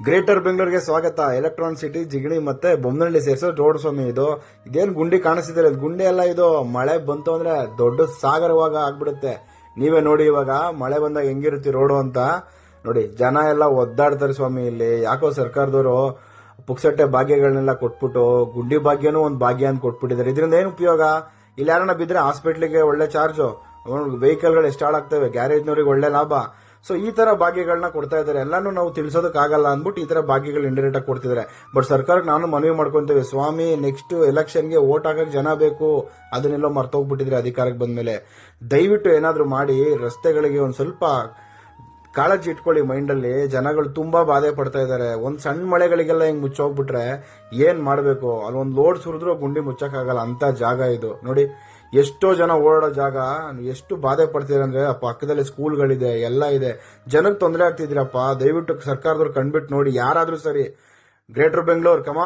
Greater ಬೆಂಗಳೂರಿಗೆ ಸ್ವಾಗತ. Electronic city Jigani ಮತ್ತೆ ಬೊಮ್ಮನಹಳ್ಳಿ ಸೇರಿಸೋ ರೋಡ್ ಸ್ವಾಮಿ ಇದೇನ್ ಗುಂಡಿ ಕಾಣಿಸ್ತಿದೆ, ಗುಂಡಿ ಎಲ್ಲ ಇದು ಮಳೆ ಬಂತು ಅಂದ್ರೆ ದೊಡ್ಡ ಸಾಗರವಾಗ ಆಗ್ಬಿಡುತ್ತೆ. ನೀವೇ ನೋಡಿ ಇವಾಗ ಮಳೆ ಬಂದಾಗ ಹೆಂಗಿರುತ್ತೆ ರೋಡು ಅಂತ ನೋಡಿ. ಜನ ಎಲ್ಲ ಒದ್ದಾಡ್ತಾರೆ ಸ್ವಾಮಿ. ಇಲ್ಲಿ ಯಾಕೋ ಸರ್ಕಾರದವರು ಪುಕ್ಸಟ್ಟೆ ಭಾಗ್ಯಗಳನ್ನೆಲ್ಲ ಕೊಟ್ಬಿಟ್ಟು ಗುಂಡಿ ಭಾಗ್ಯನೂ ಒಂದು ಭಾಗ್ಯ ಅಂತ ಕೊಟ್ಬಿಟ್ಟಿದ್ದಾರೆ. ಇದರಿಂದ ಏನು ಉಪಯೋಗ? ಇಲ್ಲಿ ಯಾರನ್ನ ಬಿದ್ರೆ ಹಾಸ್ಪಿಟ್ಲಿಗೆ ಒಳ್ಳೆ ಚಾರ್ಜು, ವೆಹಿಕಲ್ಗಳು ಎಷ್ಟು ಹಾಳಾಗ್ತವೆ, ಗ್ಯಾರೇಜ್ನವ್ರಿಗೆ ಒಳ್ಳೆ ಲಾಭ. ಸೊ ಈ ತರ ಭಾಗ್ಯಗಳನ್ನ ಕೊಡ್ತಾ ಇದ್ದಾರೆ. ಎಲ್ಲಾನು ನಾವು ತಿಳಿಸೋದಕ್ಕಾಗಲ್ಲ ಅಂದ್ಬಿಟ್ಟು ಈ ತರ ಭಾಗ್ಯಗಳು ಇಂಡೈರೆಕ್ಟ್ ಆಗಿ ಕೊಡ್ತಿದ್ದಾರೆ. ಬಟ್ ಸರ್ಕಾರಕ್ಕೆ ನಾನು ಮನವಿ ಮಾಡ್ಕೊಂತೇವೆ, ಸ್ವಾಮಿ ನೆಕ್ಸ್ಟ್ ಎಲೆಕ್ಷನ್ಗೆ ವೋಟ್ ಹಾಕಕ್ಕೆ ಜನ ಬೇಕು, ಅದನ್ನೆಲ್ಲೋ ಮರ್ತೋಗ್ಬಿಟ್ಟಿದ್ರೆ ಅಧಿಕಾರಕ್ಕೆ ಬಂದ್ಮೇಲೆ. ದಯವಿಟ್ಟು ಏನಾದ್ರೂ ಮಾಡಿ ರಸ್ತೆಗಳಿಗೆ ಒಂದ್ ಸ್ವಲ್ಪ ಕಾಳಜಿ ಇಟ್ಕೊಳ್ಳಿ ಮೈಂಡಲ್ಲಿ. ಜನಗಳು ತುಂಬಾ ಬಾಧೆ ಪಡ್ತಾ ಇದ್ದಾರೆ. ಒಂದ್ ಸಣ್ಣ ಮಳೆಗಳಿಗೆಲ್ಲ ಹಿಂಗ್ ಮುಚ್ಚೋಗ್ಬಿಟ್ರೆ ಏನ್ ಮಾಡ್ಬೇಕು? ಅಲ್ಲೊಂದ್ ಲೋಡ್ ಸುರಿದ್ರು ಗುಂಡಿ ಮುಚ್ಚಕ್ಕಾಗಲ್ಲ ಅಂತ ಜಾಗ ಇದು ನೋಡಿ. ಎಷ್ಟೋ ಜನ ಓಡಾಡೋ ಜಾಗ, ಎಷ್ಟು ಬಾಧೆ ಪಡ್ತಿದ್ರೆ ಅಂದ್ರೆ ಪಕ್ಕದಲ್ಲಿ ಸ್ಕೂಲ್ಗಳಿದೆ, ಎಲ್ಲ ಇದೆ. ಜನಕ್ಕೆ ತೊಂದರೆ ಆಗ್ತಿದ್ದೀರಪ್ಪ. ದಯವಿಟ್ಟು ಸರ್ಕಾರದವ್ರು ಕಂಡ್ಬಿಟ್ಟು ನೋಡಿ, ಯಾರಾದ್ರೂ ಸರಿ. ಗ್ರೇಟರ್ ಬೆಂಗಳೂರು ಕಮ